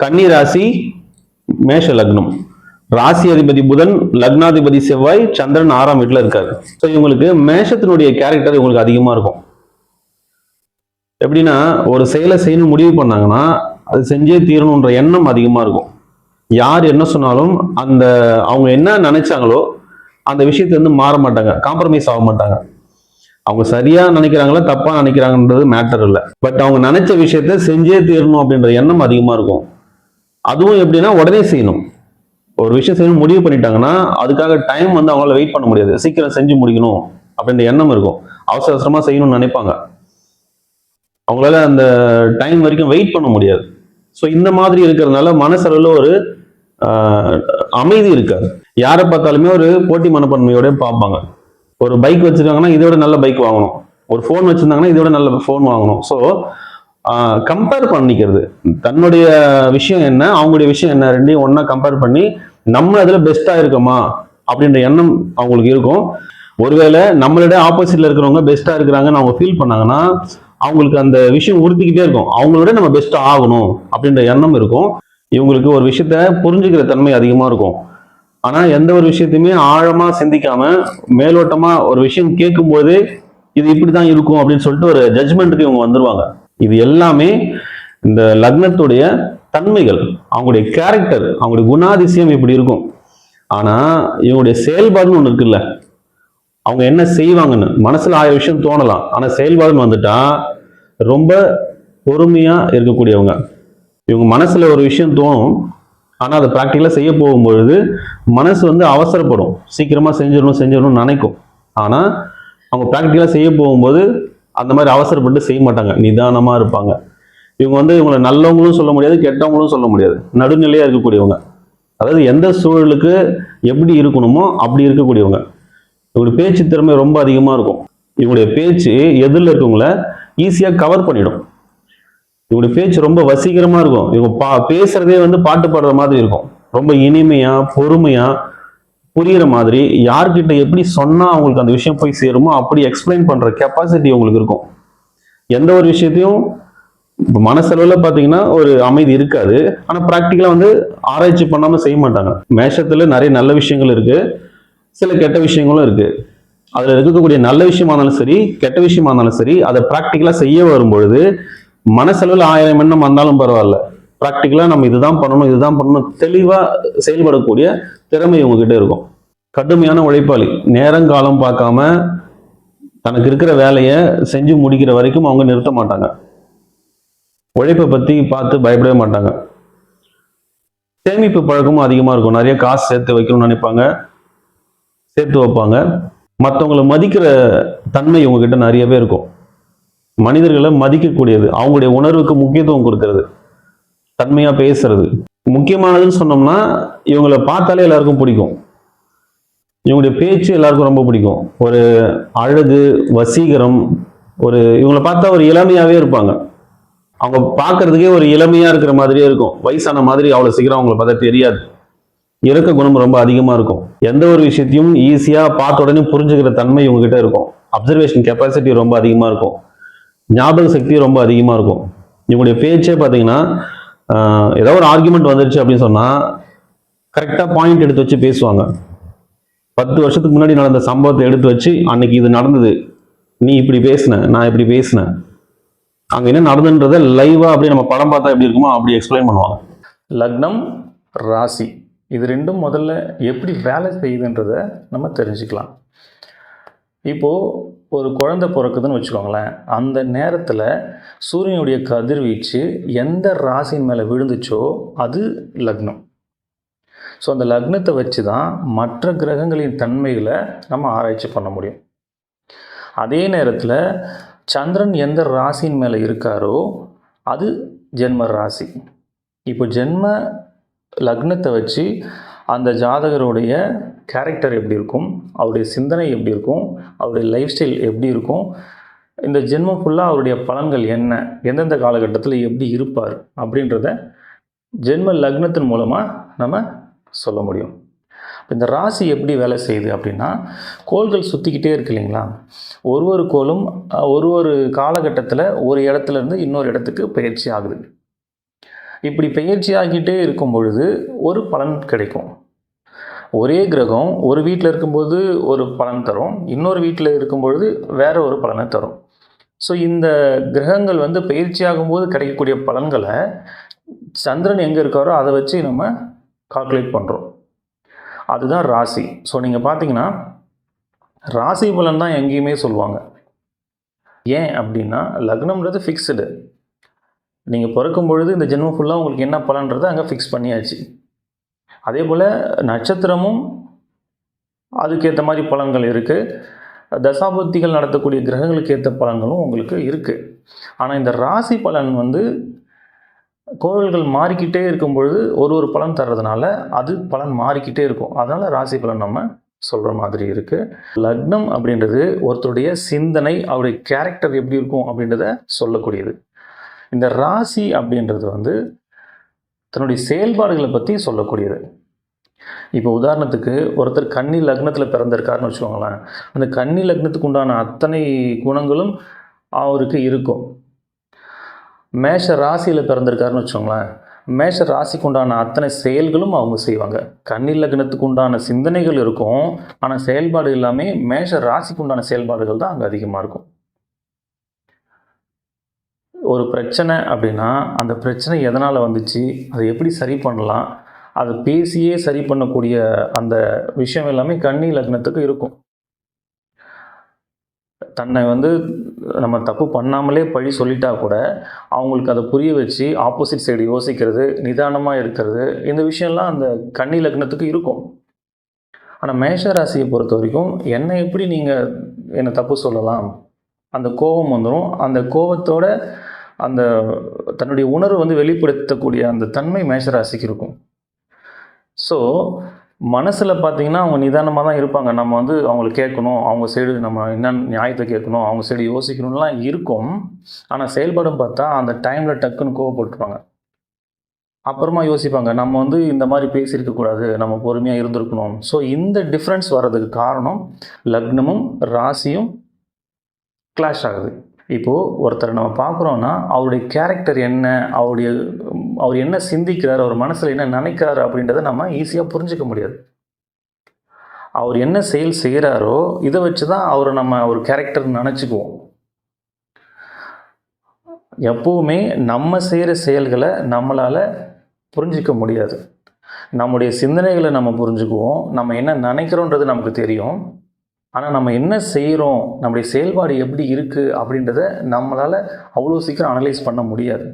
கன்னி ராசி, மேஷ லக்னம். ராசி அதிபதி புதன், லக்னாதிபதி செவ்வாய், சந்திரன் 6ஆம் வீட்டுல இருக்காரு. ஸோ இவங்களுக்கு மேஷத்தினுடைய கேரக்டர் இவங்களுக்கு அதிகமா இருக்கும். எப்படின்னா, ஒரு செயலை செய்யணும் முடிவு பண்ணாங்கன்னா அது செஞ்சே தீரணுன்ற எண்ணம் அதிகமா இருக்கும். யார் என்ன சொன்னாலும் அந்த அவங்க என்ன நினைச்சாங்களோ அந்த விஷயத்துல இருந்து மாற மாட்டாங்க, காம்ப்ரமைஸ் ஆக மாட்டாங்க. அவங்க சரியா நினைக்கிறாங்களா தப்பா நினைக்கிறாங்கன்றது மேட்டர் இல்லை. பட் அவங்க நினைச்ச விஷயத்த செஞ்சே தீரணும் அப்படின்ற எண்ணம் அதிகமா இருக்கும். அதுவும் எப்படின்னா உடனே செய்யணும். ஒரு விஷயம் செய்யணும் முடிவு பண்ணிட்டாங்கன்னா அதுக்காக டைம் அவங்களால வெயிட் பண்ண முடியாது. சீக்கிரம் செஞ்சு முடிக்கணும் அப்படின்ற எண்ணம் இருக்கும். அவசர அவசரமா செய்யணும்னு நினைப்பாங்க. அவங்களால அந்த டைம் வரைக்கும் வெயிட் பண்ண முடியாது. ஸோ இந்த மாதிரி இருக்கிறதுனால மனசளவில் ஒரு அமைதி இருக்காது. யாரை பார்த்தாலுமே ஒரு போட்டி மனப்பான்மையோட பார்ப்பாங்க. ஒரு பைக் வச்சிருக்காங்கன்னா இதோட நல்ல பைக் வாங்கணும், ஒரு ஃபோன் வச்சிருந்தாங்கன்னா இதோட நல்ல ஃபோன் வாங்கணும். ஸோ கம்பேர் பண்ணிக்கிறது, தன்னுடைய விஷயம் என்ன அவங்களுடைய விஷயம் என்ன ரெண்டையும் ஒன்னா கம்பேர் பண்ணி நம்ம அதுல பெஸ்டா இருக்கோமா அப்படின்ற எண்ணம் அவங்களுக்கு இருக்கும். ஒருவேளை நம்மளோட ஆப்போசிட்ல இருக்கிறவங்க பெஸ்டா இருக்கிறாங்கன்னு அவங்க ஃபீல் பண்ணாங்கன்னா அவங்களுக்கு அந்த விஷயம் உறுத்திக்கிட்டே இருக்கும். அவங்களோட நம்ம பெஸ்டா ஆகணும் அப்படின்ற எண்ணம் இருக்கும். இவங்களுக்கு ஒரு விஷயத்த புரிஞ்சுக்கிற தன்மை அதிகமா இருக்கும். ஆனா எந்த ஒரு விஷயத்தையுமே ஆழமா சிந்திக்காம மேலோட்டமா ஒரு விஷயம் கேட்கும்போது இது இப்படிதான் இருக்கும் அப்படின்னு சொல்லிட்டு ஒரு ஜட்ஜ்மெண்ட்டுக்கு இவங்க வந்துருவாங்க. இது எல்லாமே இந்த லக்னத்துடைய தன்மைகள், அவங்களுடைய கேரக்டர், அவங்களுடைய குணாதிசயம் இப்படி இருக்கும். ஆனா இவங்களுடைய செயல்பாடுன்னு ஒண்ணு இருக்குல்ல, அவங்க என்ன செய்வாங்கன்னு மனசுல 1000 விஷயம் தோணலாம், ஆனா செயல்பாடுன்னு வந்துட்டா ரொம்ப பொறுமையா இருக்கக்கூடியவங்க. இவங்க மனசுல ஒரு விஷயம் தோணும், ஆனா அதை ப்ராக்டிக்கலா செய்ய போகும்பொழுது மனசு அவசரப்படும், சீக்கிரமா செஞ்சிடணும்னு நினைக்கும். ஆனா அவங்க ப்ராக்டிக்கலா செய்ய போகும்போது அந்த மாதிரி அவசரப்பட்டு செய்ய மாட்டாங்க, நிதானமா இருப்பாங்க. இவங்க இவங்களை நல்லவங்களும் சொல்ல முடியாது, கெட்டவங்களும் சொல்ல முடியாது, நடுநிலையா இருக்கக்கூடியவங்க. அதாவது எந்த சூழலுக்கு எப்படி இருக்கணுமோ அப்படி இருக்கக்கூடியவங்க. இவங்களுடைய பேச்சு திறமை ரொம்ப அதிகமா இருக்கும். இவங்களுடைய பேச்சு எதிரில் இருக்கவங்கள ஈஸியா கவர் பண்ணிடும். இவங்களுடைய பேச்சு ரொம்ப வசீகரமா இருக்கும். இவங்க பேசுறதே பாட்டு பாடுற மாதிரி இருக்கும். ரொம்ப இனிமையா பொறுமையா புரியுற மாதிரி, யார்கிட்ட எப்படி சொன்னா அவங்களுக்கு அந்த விஷயம் போய் சேருமோ அப்படி எக்ஸ்பிளைன் பண்ற கெப்பாசிட்டி உங்களுக்கு இருக்கும். எந்த ஒரு விஷயத்தையும் மனசளவுல பாத்தீங்கன்னா ஒரு அமைதி இருக்காது. ஆனா பிராக்டிக்கலா ஆராய்ச்சி பண்ணாம செய்ய மாட்டாங்க. மேஷத்துல நிறைய நல்ல விஷயங்கள் இருக்கு, சில கெட்ட விஷயங்களும் இருக்கு. அதுல இருக்கக்கூடிய நல்ல விஷயமா இருந்தாலும் சரி கெட்ட விஷயமா இருந்தாலும் சரி அதை பிராக்டிக்கலா செய்ய வரும்பொழுது மனசளவில் 1000 எண்ணம் வந்தாலும் பரவாயில்ல, பிராக்டிக்கலா நம்ம இதுதான் பண்ணணும் தெளிவா செயல்படக்கூடிய திறமை உங்ககிட்ட இருக்கும். கடுமையான உழைப்பாளி, நேரங்காலம் பார்க்காம தனக்கு இருக்கிற வேலையை செஞ்சு முடிக்கிற வரைக்கும் அவங்க நிறுத்த மாட்டாங்க. உழைப்பை பத்தி பார்த்து பயப்படவே மாட்டாங்க. சேமிப்பு பழக்கமும் அதிகமா இருக்கும். நிறைய காசு சேர்த்து வைக்கணும்னு நினைப்பாங்க, சேர்த்து வைப்பாங்க. மற்றவங்களை மதிக்கிற தன்மை உங்ககிட்ட நிறையவே இருக்கும். மனிதர்களை மதிக்கக்கூடியது, அவங்களுடைய உணர்வுக்கு முக்கியத்துவம் கொடுக்கிறது, தன்மையா பேசுறது. முக்கியமானதுன்னு சொன்னோம்னா இவங்களை பார்த்தாலே எல்லாருக்கும் பிடிக்கும். இவங்களுடைய பேச்சு எல்லாருக்கும் ரொம்ப பிடிக்கும். ஒரு அழகு, வசீகரம், இவங்களை பார்த்தா ஒரு இளமையாவே இருப்பாங்க. அவங்க பார்க்கறதுக்கே ஒரு இளமையா இருக்கிற மாதிரியே இருக்கும். வயசான மாதிரி அவ்வளவு சீக்கிரம் அவங்களை பார்த்தா தெரியாது. இறக்க குணம் ரொம்ப அதிகமா இருக்கும். எந்த ஒரு விஷயத்தையும் ஈஸியா பார்த்த உடனே புரிஞ்சுக்கிற தன்மை இவங்ககிட்ட இருக்கும். அப்சர்வேஷன் கெப்பாசிட்டி ரொம்ப அதிகமா இருக்கும். ஞாபக சக்தி ரொம்ப அதிகமா இருக்கும். இவங்களுடைய பேச்சே பார்த்தீங்கன்னா ஏதாவது ஒரு ஆர்குமெண்ட் வந்துருச்சு அப்படின்னு சொன்னா கரெக்டா பாயிண்ட் எடுத்து வச்சு பேசுவாங்க. 10 வருஷத்துக்கு முன்னாடி நடந்த சம்பவத்தை எடுத்து வச்சு அன்னைக்கு இது நடந்தது, நீ இப்படி பேசின, நான் இப்படி பேசினேன், அங்க என்ன நடந்துன்றத லைவா அப்படியே நம்ம படம் பார்த்தா எப்படி இருக்குமோ அப்படி எக்ஸ்பிளைன் பண்ணுவாங்க. லக்னம், ராசி இது ரெண்டும் முதல்ல எப்படி வேலை செய்யுதுன்றதை நம்ம தெரிஞ்சுக்கலாம். இப்போது ஒரு குழந்தை பிறக்குதுன்னு வச்சுக்கோங்களேன், அந்த நேரத்தில் சூரியனுடைய கதிர்வீச்சு எந்த ராசியின் மேலே விழுந்துச்சோ அது லக்னம். ஸோ அந்த லக்னத்தை வச்சு தான் மற்ற கிரகங்களின் தன்மைகளை நம்ம ஆராய்ச்சி பண்ண முடியும். அதே நேரத்தில் சந்திரன் எந்த ராசியின் மேலே இருக்காரோ அது ஜென்ம ராசி. இப்போ ஜென்ம லக்னத்தை வச்சு அந்த ஜாதகருடைய கேரக்டர் எப்படி இருக்கும், அவருடைய சிந்தனை எப்படி இருக்கும், அவருடைய லைஃப் ஸ்டைல் எப்படி இருக்கும், இந்த ஜென்மம் ஃபுல்லாக அவருடைய பலன்கள் என்ன, எந்தெந்த காலகட்டத்தில் எப்படி இருப்பார் அப்படின்றத ஜென்ம லக்னத்தின் மூலமாக நம்ம சொல்ல முடியும். இந்த ராசி எப்படி வேலை செய்யுது அப்படின்னா, கோள்கள் சுற்றிக்கிட்டே இருக்கு இல்லைங்களா, ஒரு கோளும் ஒரு காலகட்டத்தில் ஒரு இடத்துலேருந்து இன்னொரு இடத்துக்கு பயிற்சி ஆகுது. இப்படி பெயர்ச்சி ஆகிட்டே இருக்கும் பொழுது ஒரு பலன் கிடைக்கும். ஒரே கிரகம் ஒரு வீட்டில் இருக்கும்போது ஒரு பலன் தரும், இன்னொரு வீட்டில் இருக்கும்பொழுது வேற ஒரு பலனை தரும். ஸோ இந்த கிரகங்கள் வந்து பெயர்ச்சி ஆகும்போது கிடைக்கக்கூடிய பலன்களை சந்திரன் எங்கே இருக்காரோ அதை வச்சு நம்ம கால்குலேட் பண்ணுறோம். அதுதான் ராசி. ஸோ நீங்கள் பார்த்தீங்கன்னா ராசி பலன் தான் எங்கேயுமே சொல்லுவாங்க. ஏன் அப்படின்னா லக்னம்ன்றது ஃபிக்ஸ்டு. நீங்கள் பிறக்கும் பொழுது இந்த ஜென்மம் ஃபுல்லாக உங்களுக்கு என்ன பலன்றதை அங்கே ஃபிக்ஸ் பண்ணியாச்சு. அதே போல் நட்சத்திரமும் அதுக்கேற்ற மாதிரி பலன்கள் இருக்குது. தசாபுத்திகள் நடத்தக்கூடிய கிரகங்களுக்கு ஏற்ற பலன்களும் உங்களுக்கு இருக்குது. ஆனால் இந்த ராசி பலன் வந்து கோள்கள் மாறிக்கிட்டே இருக்கும் பொழுது ஒரு பலன் தர்றதுனால அது பலன் மாறிக்கிட்டே இருக்கும். அதனால் ராசி பலன் நம்ம சொல்கிற மாதிரி இருக்குது. லக்னம் அப்படின்றது ஒருத்தருடைய சிந்தனை, அவருடைய கேரக்டர் எப்படி இருக்கும் அப்படின்றத சொல்லக்கூடியது. இந்த ராசி அப்படின்றது வந்து தன்னுடைய செயல்பாடுகளை பற்றி சொல்லக்கூடியது. இப்போ உதாரணத்துக்கு ஒருத்தர் கன்னி லக்னத்தில் பிறந்திருக்காருன்னு வச்சுக்கோங்களேன். அந்த கன்னி லக்னத்துக்கு உண்டான அத்தனை குணங்களும் அவருக்கு இருக்கும். மேஷ ராசியில் பிறந்திருக்காருன்னு வச்சுக்கோங்களேன். மேஷ ராசிக்கு உண்டான அத்தனை செயல்களும் அவங்க செய்வாங்க. கன்னி லக்னத்துக்கு உண்டான சிந்தனைகள் இருக்கும், ஆனால் செயல்பாடு எல்லாமே மேஷ ராசிக்கு உண்டான செயல்பாடுகள் தான் அங்கே அதிகமாக இருக்கும். ஒரு பிரச்சனை அப்படின்னா அந்த பிரச்சனை எதனால் வந்துச்சு, அதை எப்படி சரி பண்ணலாம், அதை பேசியே சரி பண்ணக்கூடிய அந்த விஷயம் எல்லாமே கன்னி லக்னத்துக்கு இருக்கும். தன்னை வந்து நம்ம தப்பு பண்ணாமலே பழி சொல்லிட்டா கூட அவங்களுக்கு அதை புரிய வச்சு ஆப்போசிட் சைடு யோசிக்கிறது, நிதானமாக இருக்கிறது, இந்த விஷயம்லாம் அந்த கன்னி லக்னத்துக்கு இருக்கும். ஆனால் மேஷ ராசியை பொறுத்த வரைக்கும் என்னை எப்படி நீங்கள் என்னை தப்பு சொல்லலாம், அந்த கோபம் வந்துடும். அந்த கோபத்தோட அந்த தன்னுடைய உணர்வு வந்து வெளிப்படுத்தக்கூடிய அந்த தன்மை மேஷராசிக்கு இருக்கும். ஸோ மனசில் பார்த்தீங்கன்னா அவங்க நிதானமாக தான் இருப்பாங்க. நம்ம வந்து அவங்கள கேட்கணும், அவங்க சைடு நம்ம என்ன நியாயத்தை கேட்கணும், அவங்க சைடு யோசிக்கணும்லாம் இருக்கும். ஆனால் செயல்படும் பார்த்தா அந்த டைமில் டக்குன்னு கோவப்பட்டுருவாங்க. அப்புறமா யோசிப்பாங்க, நம்ம வந்து இந்த மாதிரி பேசியிருக்கக்கூடாது, நம்ம பொறுமையாக இருந்திருக்கணும். ஸோ இந்த டிஃப்ரென்ஸ் வர்றதுக்கு காரணம் லக்னமும் ராசியும் கிளாஷ் ஆகுது. இப்போது ஒருத்தரை நம்ம பார்க்குறோன்னா அவருடைய கேரக்டர் என்ன, அவர் என்ன சிந்திக்கிறார், அவர் மனசில் என்ன நினைக்கிறாரு அப்படின்றத நம்ம ஈஸியாக புரிஞ்சிக்க முடியாது. அவர் என்ன செயல் செய்கிறாரோ இதை வச்சு தான் அவரை நம்ம ஒரு கேரக்டர் நினச்சிக்குவோம். எப்போவுமே நம்ம செய்கிற செயல்களை நம்மளால் புரிஞ்சிக்க முடியாது. நம்முடைய சிந்தனைகளை நம்ம புரிஞ்சுக்குவோம், நம்ம என்ன நினைக்கிறோன்றது நமக்கு தெரியும். ஆனால் நம்ம என்ன செய்கிறோம், நம்முடைய செயல்பாடு எப்படி இருக்குது அப்படின்றத நம்மளால் அவ்வளோ சீக்கிரம் அனலைஸ் பண்ண முடியாது.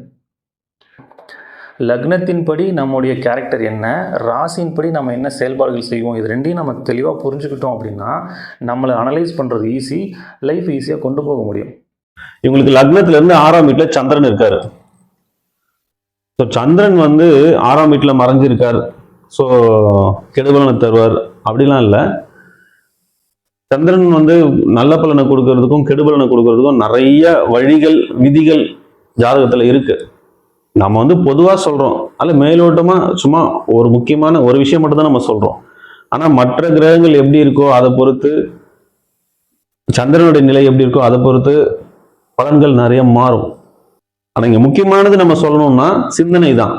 லக்னத்தின்படி நம்முடைய கேரக்டர் என்ன, ராசியின்படி நம்ம என்ன செயல்பாடுகள் செய்வோம், இது ரெண்டையும் நம்ம தெளிவாக புரிஞ்சுக்கிட்டோம் அப்படின்னா நம்மளை அனலைஸ் பண்ணுறது ஈஸி, லைஃப் ஈஸியாக கொண்டு போக முடியும். இவங்களுக்கு லக்னத்திலேருந்து 6ஆம் வீட்டில் சந்திரன் இருக்காரு. ஸோ சந்திரன் வந்து 6ஆம் வீட்டில் மறைஞ்சிருக்கார், ஸோ கெடுபலனை தருவார் அப்படிலாம் இல்லை. சந்திரன் வந்து நல்ல பலனை கொடுக்கறதுக்கும் கெடுபலனை கொடுக்கறதுக்கும் நிறைய வழிகள், விதிகள் ஜாதகத்தில் இருக்கு. நம்ம வந்து பொதுவாக சொல்றோம், அதில் மேலோட்டமாக சும்மா ஒரு முக்கியமான ஒரு விஷயம் மட்டும் தான் நம்ம சொல்றோம். ஆனால் மற்ற கிரகங்கள் எப்படி இருக்கோ அதை பொறுத்து, சந்திரனுடைய நிலை எப்படி இருக்கோ அதை பொறுத்து பலன்கள் நிறைய மாறும். ஆனால் இங்கே முக்கியமானது நம்ம சொல்லணும்னா சிந்தனை தான்.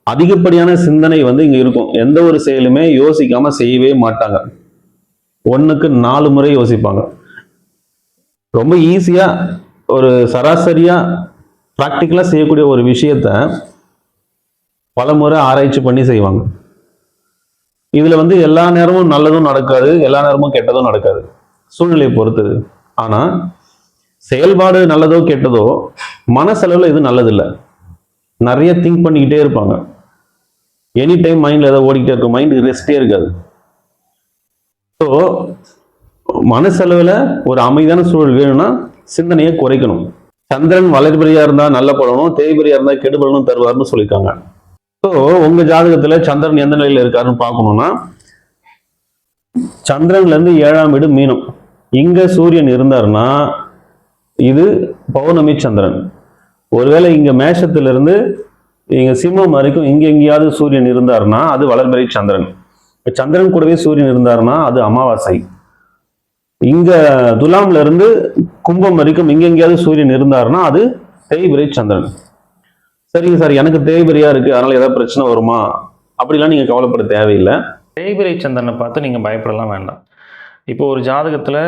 அதிகப்படியான சிந்தனை வந்து இங்கே இருக்கும். எந்த ஒரு செயலுமே யோசிக்காம செய்யவே மாட்டாங்க. 1க்கு 4 முறை யோசிப்பாங்க. ரொம்ப ஈஸியா ஒரு சராசரியா ப்ராக்டிக்கலா செய்யக்கூடிய ஒரு விஷயத்த பல முறை ஆராய்ச்சி பண்ணி செய்வாங்க. இதுல வந்து எல்லா நேரமும் நல்லதும் நடக்காது, எல்லா நேரமும் கெட்டதும் நடக்காது, சூழ்நிலையை பொறுத்தது. ஆனா செயல்பாடு நல்லதோ கெட்டதோ மனசளவில் இது நல்லதில்லை. நிறைய திங்க் பண்ணிக்கிட்டே இருப்பாங்க. எனி டைம் மைண்ட்ல ஏதாவது ஓடிக்கிட்டே இருக்கும், மைண்ட் ரெஸ்டே இருக்காது. ஸோ மனசளவில் ஒரு அமைதியான சூழல் வேணும்னா சிந்தனையை குறைக்கணும். சந்திரன் வளர்பிரியா இருந்தா நல்ல பலனும், தேய்பிரியா இருந்தா கெடுபலனும் தருவார்னு சொல்லியிருக்காங்க. ஸோ உங்க ஜாதகத்துல சந்திரன் எந்த நிலையில இருக்காருன்னு பார்க்கணும்னா, சந்திரன்ல இருந்து 7ஆம் வீடு மீனம், இங்க சூரியன் இருந்தாருன்னா இது பௌர்ணமி சந்திரன். ஒருவேளை இங்க மேஷத்திலிருந்து இங்க சிம்மம் வரைக்கும் இங்க எங்கேயாவது சூரியன் இருந்தாருன்னா அது வளர்பிறை சந்திரன். சந்திரன் கூடவே சூரியன் இருந்தாருன்னா அது அமாவாசை. இங்க துலாம்ல இருந்து கும்பம் வரைக்கும் இங்க எங்கேயாவது சூரியன் இருந்தாருன்னா அது தேய்பிறை சந்திரன். சரிங்க சார், எனக்கு தேய்பிரியா இருக்கு, அதனால ஏதாவது பிரச்சனை வருமா அப்படிலாம் நீங்க கவலைப்பட தேவையில்லை. தேய்பிரை சந்திரனை பார்த்து நீங்கள் பயப்படலாம் வேண்டாம். இப்போ ஒரு ஜாதகத்தில்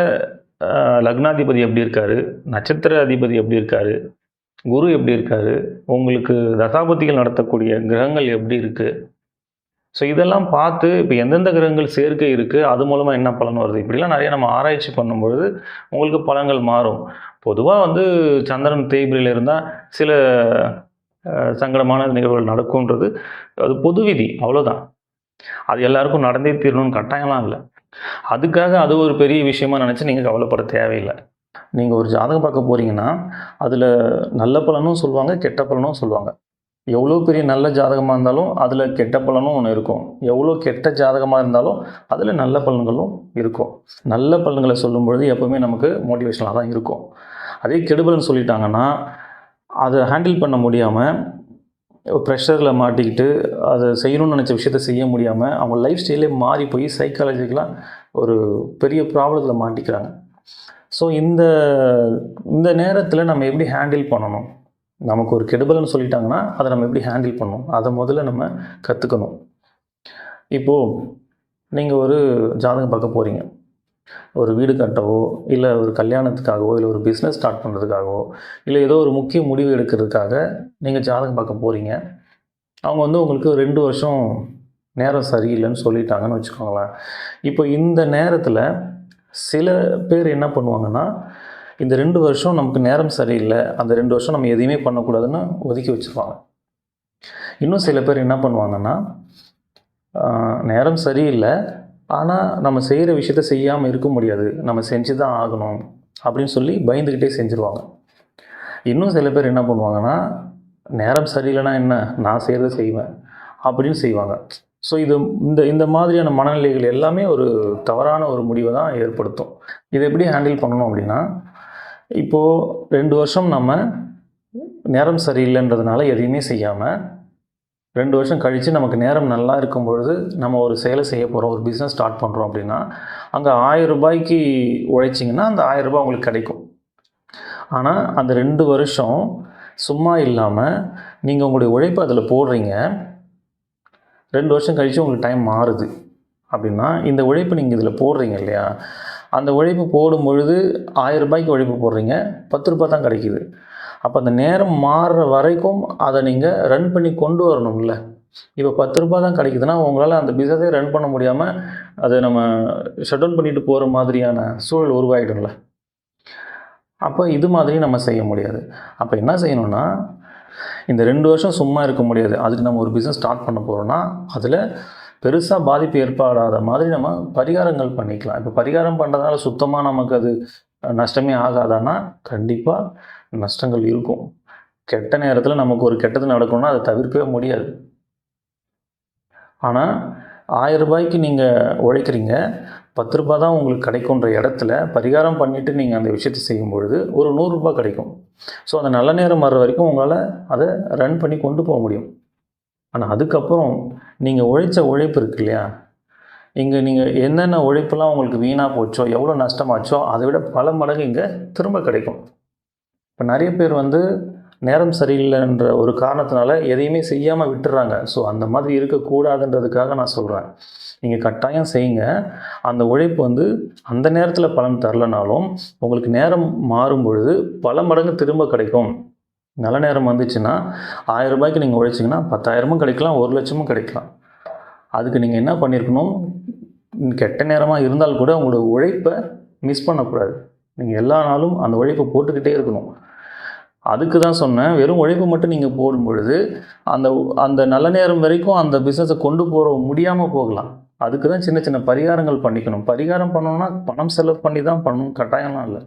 லக்னாதிபதி எப்படி இருக்காரு, நட்சத்திர அதிபதி எப்படி இருக்காரு, குரு எப்படி இருக்காரு, உங்களுக்கு தசாபதிகள் நடத்தக்கூடிய கிரகங்கள் எப்படி இருக்கு, ஸோ இதெல்லாம் பார்த்து இப்போ எந்தெந்த கிரகங்கள் சேர்க்கை இருக்குது, அது மூலமாக என்ன பலன் வருது, இப்படிலாம் நிறைய நம்ம ஆராய்ச்சி பண்ணும்பொழுது உங்களுக்கு பலன்கள் மாறும். பொதுவாக வந்து சந்திரன் தேய்பிரையில் இருந்தால் சில சங்கடமான நிகழ்வுகள் நடக்கும்ன்றது அது பொது விதி, அவ்வளோதான். அது எல்லாருக்கும் நடந்தே தீரணும்னு கட்டாயம்லாம் இல்லை. அதுக்காக அது ஒரு பெரிய விஷயமா நினச்சி நீங்கள் கவலைப்பட தேவையில்லை. நீங்கள் ஒரு ஜாதகம் பார்க்க போகிறீங்கன்னா அதில் நல்ல பலனும் சொல்லுவாங்க, கெட்ட பலனும் சொல்லுவாங்க. எவ்வளோ பெரிய நல்ல ஜாதகமாக இருந்தாலும் அதில் கெட்ட பலனும் ஒன்று இருக்கும். எவ்வளோ கெட்ட ஜாதகமாக இருந்தாலும் அதில் நல்ல பலன்களும் இருக்கும். நல்ல பலன்களை சொல்லும்பொழுது எப்போவுமே நமக்கு மோட்டிவேஷனாக தான் இருக்கும். அதே கெடுபலன் சொல்லிட்டாங்கன்னா அதை ஹேண்டில் பண்ண முடியாமல் ப்ரெஷரில் மாட்டிக்கிட்டு அதை செய்யணும்னு நினச்ச விஷயத்த செய்ய முடியாமல் அவங்க லைஃப் ஸ்டைலே மாறி போய் சைக்காலஜிக்கலாக ஒரு பெரிய ப்ராப்ளத்தில் மாட்டிக்கிறாங்க. ஸோ இந்த நேரத்தில் நம்ம எப்படி ஹேண்டில் பண்ணணும், நமக்கு ஒரு கெடுபலன்னு சொல்லிட்டாங்கன்னா அதை நம்ம எப்படி ஹேண்டில் பண்ணணும், அதை முதல்ல நம்ம கற்றுக்கணும். இப்போது நீங்கள் ஒரு ஜாதகம் பார்க்க போகிறீங்க, ஒரு வீடு கட்டவோ இல்லை ஒரு கல்யாணத்துக்காகவோ இல்லை ஒரு பிஸ்னஸ் ஸ்டார்ட் பண்ணுறதுக்காகவோ இல்லை ஏதோ ஒரு முக்கிய முடிவு எடுக்கிறதுக்காக நீங்கள் ஜாதகம் பார்க்க போகிறீங்க. அவங்க வந்து உங்களுக்கு 2 வருஷம் நேரம் சரியில்லைன்னு சொல்லிட்டாங்கன்னு வச்சுக்கோங்களேன். இப்போ இந்த நேரத்தில் சில பேர் என்ன பண்ணுவாங்கன்னா, இந்த 2 வருஷம் நமக்கு நேரம் சரியில்லை, அந்த 2 வருஷம் நம்ம எதையுமே பண்ணக்கூடாதுன்னு ஒதுக்கி வச்சுருவாங்க. இன்னும் சில பேர் என்ன பண்ணுவாங்கன்னா, நேரம் சரியில்லை ஆனால் நம்ம செய்கிற விஷயத்த செய்யாமல் இருக்க முடியாது, நம்ம செஞ்சு தான் ஆகணும் அப்படின்னு சொல்லி பயந்துக்கிட்டே செஞ்சுருவாங்க. இன்னும் சில பேர் என்ன பண்ணுவாங்கன்னா, நேரம் சரியில்லைன்னா என்ன, நான் செய்கிறத செய்வேன் அப்படின்னு செய்வாங்க. ஸோ இந்த மாதிரியான மனநிலைகள் எல்லாமே ஒரு தவறான ஒரு முடிவை தான் ஏற்படுத்தும். இதை எப்படி ஹேண்டில் பண்ணணும் அப்படின்னா, இப்போது 2 வருஷம் நம்ம நேரம் சரியில்லைன்றதுனால எதையுமே செய்யாமல் 2 வருஷம் கழித்து நமக்கு நேரம் நல்லா இருக்கும் பொழுது நம்ம ஒரு செயலை செய்ய போகிறோம், ஒரு பிஸ்னஸ் ஸ்டார்ட் பண்ணுறோம் அப்படின்னா அங்கே 1000 ரூபாய்க்கு உழைச்சிங்கன்னா அந்த 1000 ரூபாய் உங்களுக்கு கிடைக்கும். ஆனால் அந்த 2 வருஷம் சும்மா இல்லாமல் நீங்கள் உங்களுடைய உழைப்பு அதில் போடுறீங்க, 2 வருஷம் கழித்து உங்களுக்கு டைம் மாறுது அப்படின்னா இந்த உழைப்பு நீங்கள் இதில் போடுறீங்க இல்லையா, அந்த உழைப்பு போடும் பொழுது 1000 ரூபாய்க்கு உழைப்பு போடுறீங்க, 10 ரூபாய் தான் கிடைக்கிது. அப்போ அந்த நேரம் மாறுற வரைக்கும் அதை நீங்கள் ரன் பண்ணி கொண்டு வரணும்ல. இப்போ 10 ரூபாய் தான் கிடைக்குதுன்னா உங்களால் அந்த பிஸ்னஸே ரன் பண்ண முடியாமல் அதை நம்ம ஷட் டவுன் பண்ணிட்டு போகிற மாதிரியான சூழல் உருவாகிடும்ல. அப்போ இது மாதிரி நம்ம செய்ய முடியாது. அப்போ என்ன செய்யணும்னா, இந்த 2 வருஷம் சும்மா இருக்க முடியாது, அதுக்கு நம்ம ஒரு பிஸ்னஸ் ஸ்டார்ட் பண்ண போகிறோன்னா அதில் பெருசாக பாதிப்பு ஏற்படாத மாதிரி நம்ம பரிகாரங்கள் பண்ணிக்கலாம். இப்போ பரிகாரம் பண்ணுறதுனால சுத்தமாக நமக்கு அது நஷ்டமே ஆகாதான்னா கண்டிப்பாக நஷ்டங்கள் இருக்கும். கெட்ட நேரத்தில் நமக்கு ஒரு கெட்டது நடக்கணும்னா அதை தவிர்க்கவே முடியாது. ஆனால் 1000 ரூபாய்க்கு நீங்கள் உழைக்கிறீங்க, 10 ரூபாய் தான் உங்களுக்கு கிடைக்குன்ற இடத்துல பரிகாரம் பண்ணிவிட்டு நீங்கள் அந்த விஷயத்தை செய்யும் பொழுது ஒரு 100 ரூபாய் கிடைக்கும். ஸோ அந்த நல்ல நேரம் வர்ற வரைக்கும் உங்களால் அதை ரன் பண்ணி கொண்டு போக முடியும். ஆனால் அதுக்கப்புறம் நீங்கள் உழைச்ச உழைப்பு இருக்கு இல்லையா, இங்கே நீங்கள் என்னென்ன உழைப்பெல்லாம் உங்களுக்கு வீணாக போச்சோ, எவ்வளோ நஷ்டமாச்சோ அதை விட பல மடங்கு இங்கே திரும்ப கிடைக்கும். இப்போ நிறைய பேர் வந்து நேரம் சரியில்லைன்ற ஒரு காரணத்தினால எதையுமே செய்யாமல் விட்டுறாங்க. ஸோ அந்த மாதிரி இருக்கக்கூடாதுன்றதுக்காக நான் சொல்கிறேன், நீங்கள் கட்டாயம் செய்யுங்க. அந்த உழைப்பு வந்து அந்த நேரத்தில் பலன் தரலனாலும் உங்களுக்கு நேரம் மாறும் பொழுது பல மடங்கு திரும்ப கிடைக்கும். நல்ல நேரம் வந்துச்சுன்னா 1000 ரூபாய்க்கு நீங்கள் உழைச்சிங்கன்னா 10,000 கிடைக்கலாம், 1 லட்சமும் கிடைக்கலாம். அதுக்கு நீங்கள் என்ன பண்ணியிருக்கணும், கெட்ட நேரமாக இருந்தால் கூட உங்களோட உழைப்பை மிஸ் பண்ணக்கூடாது. நீங்கள் எல்லா நாளும் அந்த உழைப்பை போட்டுக்கிட்டே இருக்கணும். அதுக்கு தான் சொன்னேன், வெறும் உழைப்பு மட்டும் நீங்கள் போடும் பொழுது அந்த நல்ல நேரம் வரைக்கும் அந்த பிஸ்னஸை கொண்டு போக முடியாமல் போகலாம். அதுக்கு தான் சின்ன சின்ன பரிகாரங்கள் பண்ணிக்கணும். பரிகாரம் பண்ணணும்னா பணம் செலவு பண்ணி தான் பண்ணணும், கட்டாயம்லாம் இல்லை.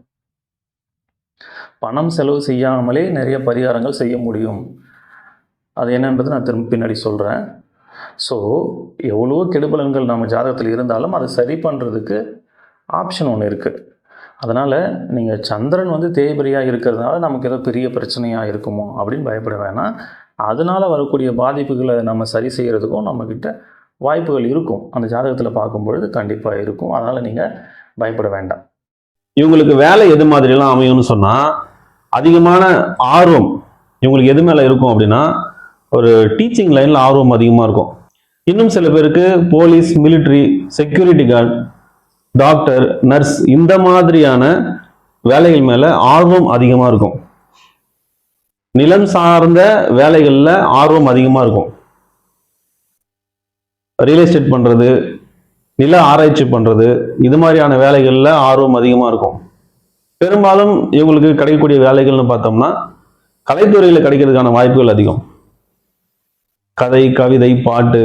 பணம் செலவு செய்யாமலே நிறைய பரிகாரங்கள் செய்ய முடியும். அது என்னன்றது நான் திரும்ப பின்னாடி சொல்கிறேன். ஸோ எவ்வளோ கெடுபலன்கள் நம்ம ஜாதகத்தில் இருந்தாலும் அதை சரி பண்ணுறதுக்கு ஆப்ஷன் ஒன்று இருக்குது. அதனால் நீங்கள் சந்திரன் வந்து தேய்பிரையாக இருக்கிறதுனால நமக்கு ஏதோ பெரிய பிரச்சனையாக இருக்குமோ அப்படின்னு பயப்பட வேணாம். அதனால் வரக்கூடிய பாதிப்புகளை நம்ம சரி செய்கிறதுக்கும் நம்மக்கிட்ட வாய்ப்புகள் இருக்கும். அந்த ஜாதகத்தில் பார்க்கும்பொழுது கண்டிப்பாக இருக்கும். அதனால் நீங்கள் பயப்பட வேண்டாம். இவங்களுக்கு வேலை எது மாதிரிலாம் அமையும்னு சொன்னால், அதிகமான ஆர்வம் இவங்களுக்கு எது மேலே இருக்கும் அப்படின்னா ஒரு டீச்சிங் லைனில் ஆர்வம் அதிகமாக இருக்கும். இன்னும் சில பேருக்கு police, military, security guard, doctor, nurse இந்த மாதிரியான வேலைகள் மேலே ஆர்வம் அதிகமாக இருக்கும். நிலம் சார்ந்த வேலைகளில் ஆர்வம் அதிகமாக இருக்கும். ரியல் எஸ்டேட் பண்ணுறது, நில ஆராய்ச்சி பண்ணுறது, இது மாதிரியான வேலைகளில் ஆர்வம் அதிகமாக இருக்கும். பெரும்பாலும் இவங்களுக்கு கிடைக்கக்கூடிய வேலைகள்னு பார்த்தோம்னா கலைத்துறையில் கிடைக்கிறதுக்கான வாய்ப்புகள் அதிகம். கதை, கவிதை, பாட்டு,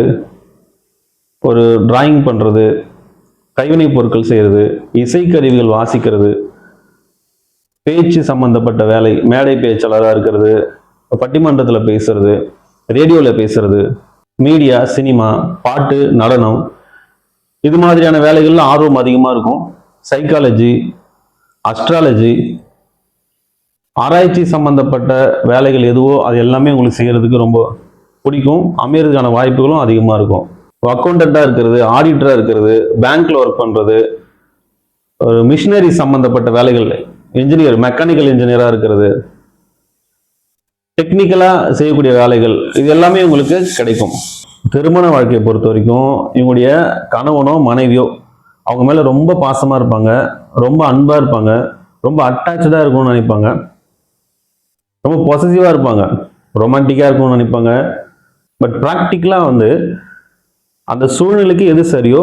ஒரு டிராயிங் பண்ணுறது, கைவினைப் பொருட்கள் செய்கிறது, இசைக்கருவிகள் வாசிக்கிறது, பேச்சு சம்பந்தப்பட்ட வேலை, மேடை பேச்சாளராக இருக்கிறது, பட்டிமன்றத்தில் பேசுறது, ரேடியோவில் பேசுறது, மீடியா, சினிமா, பாட்டு, நடனம், இது மாதிரியான வேலைகள்ல ஆர்வம் அதிகமாக இருக்கும். சைக்காலஜி, அஸ்ட்ராலஜி, ஆராய்ச்சி சம்பந்தப்பட்ட வேலைகள் எதுவோ அது எல்லாமே உங்களுக்கு செய்யறதுக்கு ரொம்ப பிடிக்கும். அமையறதுக்கான வாய்ப்புகளும் அதிகமாக இருக்கும். அக்கௌண்டண்ட்டாக இருக்கிறது, ஆடிட்டராக இருக்கிறது, பேங்க்ல ஒர்க் பண்ணுறது, ஒரு மிஷினரி சம்பந்தப்பட்ட வேலைகள், இன்ஜினியர், மெக்கானிக்கல் இன்ஜினியராக இருக்கிறது, டெக்னிக்கலாக செய்யக்கூடிய வேலைகள், இது எல்லாமே உங்களுக்கு கிடைக்கும். திருமண வாழ்க்கையை பொறுத்த வரைக்கும் இவங்களுடைய கணவனோ மனைவியோ அவங்க மேலே ரொம்ப பாசமாக இருப்பாங்க, ரொம்ப அன்பாக இருப்பாங்க, ரொம்ப அட்டாச்சாக இருக்கணும்னு நினைப்பாங்க, ரொம்ப பொசசிவாக இருப்பாங்க, ரொமான்டிக்காக இருக்கணும்னு நினைப்பாங்க. பட் ப்ராக்டிக்கலாக அந்த சூழ்நிலைக்கு எது சரியோ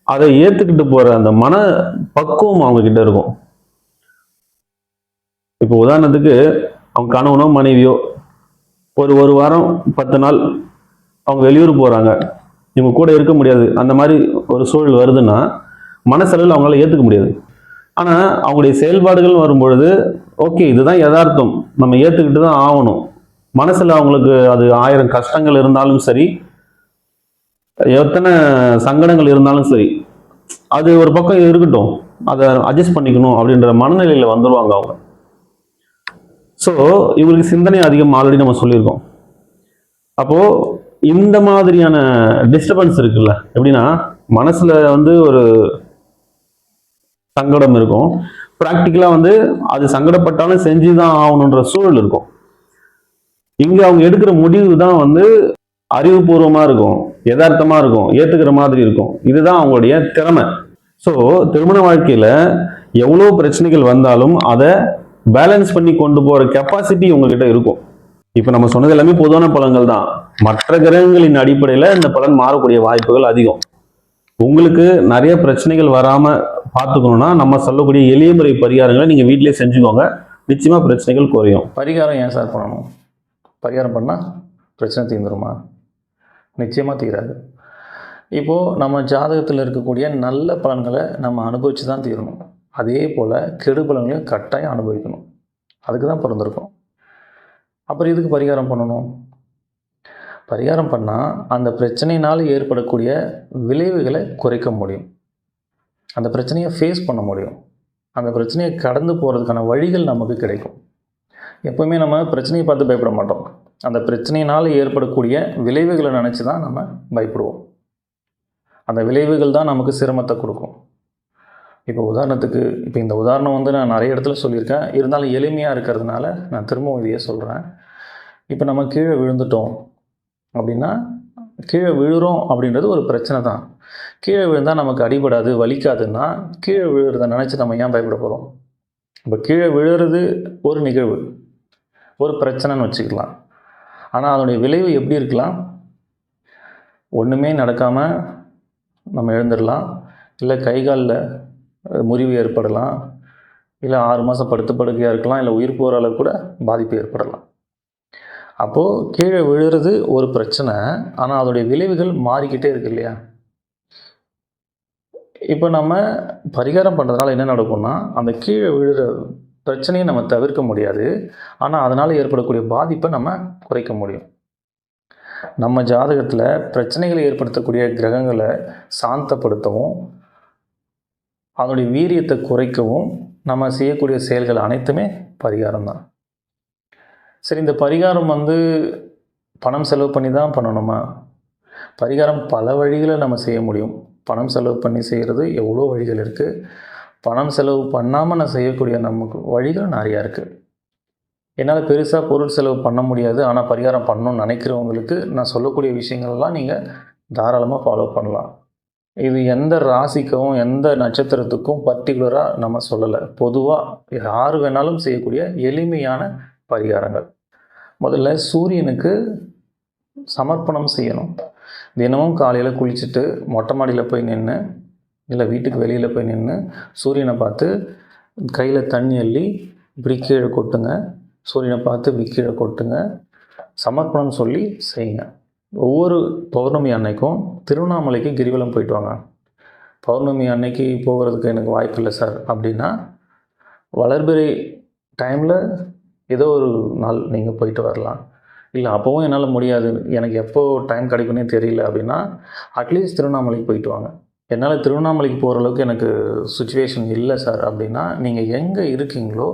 அதை ஏற்றுக்கிட்டு போகிற அந்த மன பக்குவம் அவங்க கிட்ட இருக்கும். இப்போ உதாரணத்துக்கு அவங்க கணவனோ மனைவியோ ஒரு வாரம் 10 நாள் அவங்க வெளியூர் போகிறாங்க, இவங்க கூட இருக்க முடியாது, அந்த மாதிரி ஒரு சூழல் வருதுன்னா மனசளவில் அவங்களால ஏற்றுக்க முடியாது. ஆனால் அவங்களுடைய செயல்பாடுகள் வரும்பொழுது ஓகே இதுதான் யதார்த்தம், நம்ம ஏற்றுக்கிட்டு தான் ஆகணும். மனசில் அவங்களுக்கு அது 1000 கஷ்டங்கள் இருந்தாலும் சரி, எத்தனை சங்கடங்கள் இருந்தாலும் சரி, அது ஒரு பக்கம் இருக்கட்டும், அதை அட்ஜஸ்ட் பண்ணிக்கணும் அப்படின்ற மனநிலையில் வந்துடுவாங்க அவங்க. ஸோ இவங்களுக்கு சிந்தனை அதிகம், ஆல்ரெடி நம்ம சொல்லியிருக்கோம். அப்போது இந்த மாதிரியான டிஸ்டர்பன்ஸ் இருக்குல்ல, எப்படின்னா மனசில் ஒரு சங்கடம் இருக்கும், ப்ராக்டிக்கலாக அது சங்கடப்பட்டாலும் செஞ்சு தான் ஆகணுன்ற சூழல் இருக்கும். இங்கே அவங்க எடுக்கிற முடிவு தான் அறிவுபூர்வமாக இருக்கும், யதார்த்தமாக இருக்கும், ஏற்றுக்கிற மாதிரி இருக்கும். இதுதான் அவங்களுடைய திறமை. ஸோ திருமண வாழ்க்கையில் எவ்வளோ பிரச்சனைகள் வந்தாலும் அதை பேலன்ஸ் பண்ணி கொண்டு போகிற கெப்பாசிட்டி உங்ககிட்ட இருக்கும். இப்போ நம்ம சொன்னது எல்லாமே பொதுவான பலன்கள் தான். மற்ற கிரகங்களின் அடிப்படையில் இந்த பலன் மாறக்கூடிய வாய்ப்புகள் அதிகம். உங்களுக்கு நிறைய பிரச்சனைகள் வராமல் பார்த்துக்கணும்னா நம்ம சொல்லக்கூடிய எளிய முறை பரிகாரங்களை நீங்கள் வீட்டிலே செஞ்சுக்கோங்க, நிச்சயமாக பிரச்சனைகள் குறையும். பரிகாரம் ஏன் சார் பண்ணணும்? பரிகாரம் பண்ணால் பிரச்சனை தீர்ந்துருமா? நிச்சயமாக தீராது. இப்போது நம்ம ஜாதகத்தில் இருக்கக்கூடிய நல்ல பலன்களை நம்ம அனுபவித்து தான் தீரணும். அதே போல் கெடு பலன்களையும் கட்டாயம் அனுபவிக்கணும். அதுக்கு தான் பிறந்திருக்கோம். அப்புறம் இதுக்கு பரிகாரம் பண்ணணும். பரிகாரம் பண்ணால் அந்த பிரச்சனையினால் ஏற்படக்கூடிய விளைவுகளை குறைக்க முடியும், அந்த பிரச்சனையை ஃபேஸ் பண்ண முடியும், அந்த பிரச்சனையை கடந்து போகிறதுக்கான வழிகள் நமக்கு கிடைக்கும். எப்போவுமே நம்ம பிரச்சனையை பார்த்து பயப்பட மாட்டோம், அந்த பிரச்சனையினால் ஏற்படக்கூடிய விளைவுகளை நினச்சி தான் நம்ம பயப்படுவோம். அந்த விளைவுகள் தான் நமக்கு சிரமத்தை கொடுக்கும். இப்போ உதாரணத்துக்கு, இப்போ இந்த உதாரணம் நான் நிறைய இடத்துல சொல்லியிருக்கேன், இருந்தாலும் எளிமையாக இருக்கிறதுனால நான் திரும்பவும் இதையே சொல்கிறேன். இப்போ நம்ம கீழே விழுந்துட்டோம் அப்படின்னா, கீழே விழுறோம் அப்படின்றது ஒரு பிரச்சனை தான். கீழே விழுந்தால் நமக்கு அடிபடாது, வலிக்காதுன்னா கீழே விழுறதை நினச்சி நம்ம ஏன் பயப்பட போகிறோம்? இப்போ கீழே விழுறது ஒரு நிகழ்வு, ஒரு பிரச்சனைன்னு வச்சுக்கலாம். ஆனால் அதனுடைய விளைவு எப்படி இருக்கலாம்? ஒன்றுமே நடக்காமல் நம்ம எழுந்துடலாம், இல்லை கை காலில் முறிவு ஏற்படலாம், இல்லை 6 மாதம் படுத்து படுக்கையாக இருக்கலாம், இல்லை உயிர் போகிற அளவு கூட பாதிப்பு ஏற்படலாம். அப்போது கீழே விழுறது ஒரு பிரச்சனை, ஆனால் அதோடைய விளைவுகள் மாறிக்கிட்டே இருக்கு இல்லையா? இப்போ நம்ம பரிகாரம் பண்ணுறதுனால என்ன நடக்கும்னா, அந்த கீழே விழுற பிரச்சனையை நம்ம தவிர்க்க முடியாது, ஆனால் அதனால் ஏற்படக்கூடிய பாதிப்பை நம்ம குறைக்க முடியும். நம்ம ஜாதகத்தில் பிரச்சனைகளை ஏற்படுத்தக்கூடிய கிரகங்களை சாந்தப்படுத்தவும் அதனுடைய வீரியத்தை குறைக்கவும் நம்ம செய்யக்கூடிய செயல்கள் அனைத்துமே பரிகாரம் தான். சரி, இந்த பரிகாரம் பணம் செலவு பண்ணி தான் பண்ணணுமா? பரிகாரம் பல வழிகளை நம்ம செய்ய முடியும். பணம் செலவு பண்ணி செய்கிறது எவ்வளோ வழிகள் இருக்குது. பணம் செலவு பண்ணாமல் நான் செய்யக்கூடிய நமக்கு வழிகள் நிறையா இருக்குது. என்னால் பெருசாக பொருள் செலவு பண்ண முடியாது, ஆனால் பரிகாரம் பண்ணணும்னு நினைக்கிறவங்களுக்கு நான் சொல்லக்கூடிய விஷயங்கள்லாம் நீங்கள் தாராளமாக ஃபாலோ பண்ணலாம். இது எந்த ராசிக்கும் எந்த நட்சத்திரத்துக்கும் பர்டிகுலராக நம்ம சொல்லலை. பொதுவாக யார் வேணாலும் செய்யக்கூடிய எளிமையான பரிகாரங்கள். முதல்ல சூரியனுக்கு சமர்ப்பணம் செய்யணும். தினமும் காலையில் குளிச்சுட்டு மொட்டை மாடியில் போய் நின்று, இல்லை வீட்டுக்கு வெளியில் போய் நின்று சூரியனை பார்த்து கையில் தண்ணி அள்ளி இப்படி கீழே கொட்டுங்க. சூரியனை பார்த்து இப்படி கீழே கொட்டுங்க. சமர்ப்பணம் சொல்லி செய்யுங்க. ஒவ்வொரு பௌர்ணமி அன்னைக்கும் திருவண்ணாமலைக்கு கிரிவலம் போயிட்டு வாங்க. பௌர்ணமி அன்னைக்கு போகிறதுக்கு எனக்கு வாய்ப்பு இல்லை சார் அப்படின்னா, வளர்பிறை டைமில் ஏதோ ஒரு நாள் நீங்கள் போயிட்டு வரலாம். இல்லை அப்போவும் என்னால் முடியாது, எனக்கு எப்போ டைம் கிடைக்குன்னே தெரியல அப்படின்னா, அட்லீஸ்ட் திருவண்ணாமலைக்கு போயிட்டு வாங்க. என்னால் திருவண்ணாமலைக்கு போகிற அளவுக்கு எனக்கு சுச்சுவேஷன் இல்லை சார் அப்படின்னா, நீங்கள் எங்கே இருக்கீங்களோ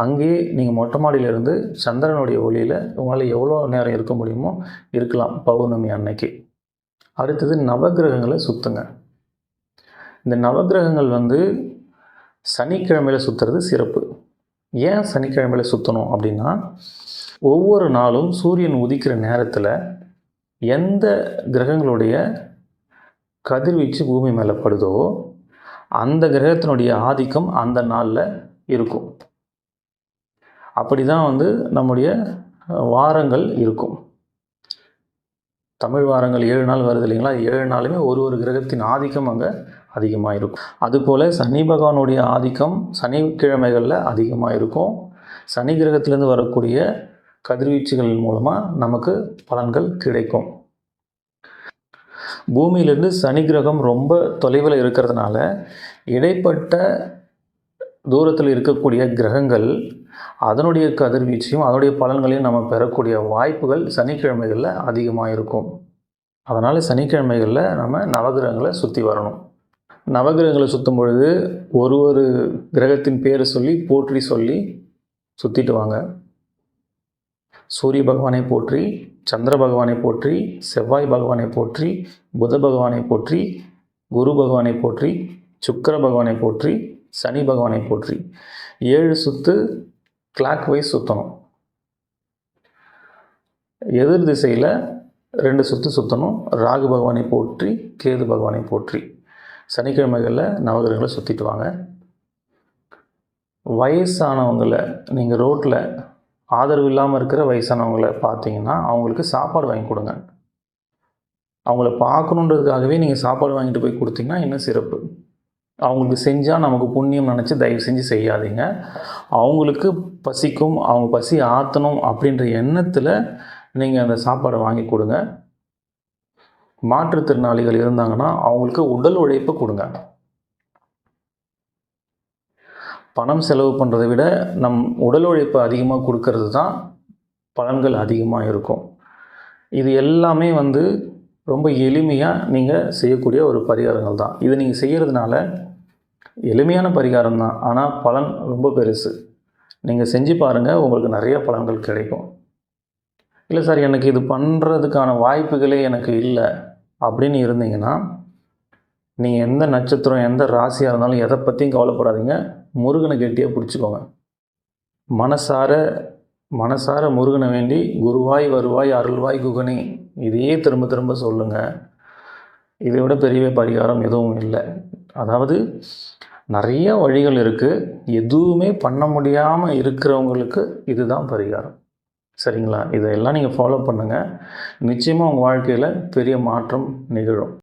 அங்கேயே நீங்கள் மொட்டை மாடியிலேருந்து சந்திரனுடைய ஒளியில் உங்களால் எவ்வளோ நேரம் இருக்க முடியுமோ இருக்கலாம் பௌர்ணமி அன்னைக்கு. அடுத்தது நவகிரகங்களை சுற்றுங்க. இந்த நவகிரகங்கள் சனிக்கிழமையில் சுற்றுறது சிறப்பு. ஏன் சனிக்கிழமையில் சுற்றணும் அப்படின்னா, ஒவ்வொரு நாளும் சூரியன் உதிக்கிற நேரத்தில் எந்த கிரகங்களுடைய கதிர்வீச்சு பூமி மேலே படுதோ அந்த கிரகத்தினுடைய ஆதிக்கம் அந்த நாளில் இருக்கும். அப்படி தான் நம்முடைய வாரங்கள் இருக்கும். தமிழ் வாரங்கள் 7 நாள் வருது இல்லைங்களா? 7 நாளுமே ஒரு கிரகத்தின் ஆதிக்கம் அங்கே அதிகமாக இருக்கும். அதுபோல் சனி பகவானுடைய ஆதிக்கம் சனிக்கிழமைகளில் அதிகமாக இருக்கும். சனி கிரகத்திலேருந்து வரக்கூடிய கதிர்வீச்சுகள் மூலமாக நமக்கு பலன்கள் கிடைக்கும். பூமியிலேருந்து சனி கிரகம் ரொம்ப தொலைவில் இருக்கிறதுனால இடைப்பட்ட தூரத்தில் இருக்கக்கூடிய கிரகங்கள் அதனுடைய கதிர்வீச்சையும் அதனுடைய பலன்களையும் நம்ம பெறக்கூடிய வாய்ப்புகள் சனிக்கிழமைகளில் அதிகமாக இருக்கும். அதனால் சனிக்கிழமைகளில் நம்ம நவகிரகங்களை சுற்றி வரணும். நவகிரகங்களை சுற்றும் பொழுது ஒரு கிரகத்தின் பேரை சொல்லி போற்றி சொல்லி சுற்றிட்டு வாங்க. சூரிய பகவானை போற்றி, சந்திர பகவானை போற்றி, செவ்வாய் பகவானை போற்றி, புத பகவானை போற்றி, குரு பகவானை போற்றி, சுக்கிர பகவானை போற்றி, சனி பகவானை போற்றி 7 சுற்று கிளாக் வைஸ் சுற்றணும். எதிர் திசையில் 2 சுற்று சுற்றணும். ராகு பகவானை போற்றி, கேது பகவானை போற்றி சனிக்கிழமைகளில் நவகிரகங்களை சுற்றிட்டு வாங்க. வயசானவங்களை நீங்கள் ரோட்டில் ஆதரவு இல்லாமல் இருக்கிற வயசானவங்களை பார்த்தீங்கன்னா அவங்களுக்கு சாப்பாடு வாங்கி கொடுங்க. அவங்கள பார்க்கணுன்றதுக்காகவே நீங்கள் சாப்பாடு வாங்கிட்டு போய் கொடுத்தீங்கன்னா இன்னும் சிறப்பு. அவங்களுக்கு செஞ்சால் நமக்கு புண்ணியம் நினச்சி தயவு செஞ்சு செய்யாதீங்க. அவங்களுக்கு பசிக்கும், அவங்க பசி ஆற்றணும் அப்படின்ற எண்ணத்தில் நீங்கள் அந்த சாப்பாடை வாங்கி கொடுங்க. மாற்றுத்திறனாளிகள் இருந்தாங்கன்னா அவங்களுக்கு உடல் உழைப்பை கொடுங்க. பணம் செலவு பண்ணுறதை விட நம் உடல் உழைப்பு அதிகமாக கொடுக்கறது தான் பலன்கள் அதிகமாக இருக்கும். இது எல்லாமே ரொம்ப எளிமையாக நீங்கள் செய்யக்கூடிய ஒரு பரிகாரங்கள் தான். இதை நீங்கள் செய்கிறதுனால எளிமையான பரிகாரம் தான், ஆனால் பலன் ரொம்ப பெருசு. நீங்கள் செஞ்சு பாருங்கள், உங்களுக்கு நிறைய பலன்கள் கிடைக்கும். இல்லை சார் எனக்கு இது பண்ணுறதுக்கான வாய்ப்புகளே எனக்கு இல்லை அப்படின்னு இருந்தீங்கன்னா, நீங்கள் எந்த நட்சத்திரம் எந்த ராசியாக இருந்தாலும் எதை பற்றியும் கவலைப்படாதீங்க. முருகனை கெட்டியாக பிடிச்சிக்கோங்க. மனசார முருகனை வேண்டி குருவாய் வருவாய் அருள்வாய் குகனே இதையே திரும்ப திரும்ப சொல்லுங்கள். இதை விட பெரிய பரிகாரம் எதுவும் இல்லை. அதாவது நிறைய வழிகள் இருக்குது. எதுவுமே பண்ண முடியாமல் இருக்கிறவங்களுக்கு இதுதான் பரிகாரம். சரிங்களா? இதையெல்லாம் நீங்கள் ஃபாலோ பண்ணுங்கள். நிச்சயமாக உங்கள் வாழ்க்கையில் பெரிய மாற்றம் நிகழும்.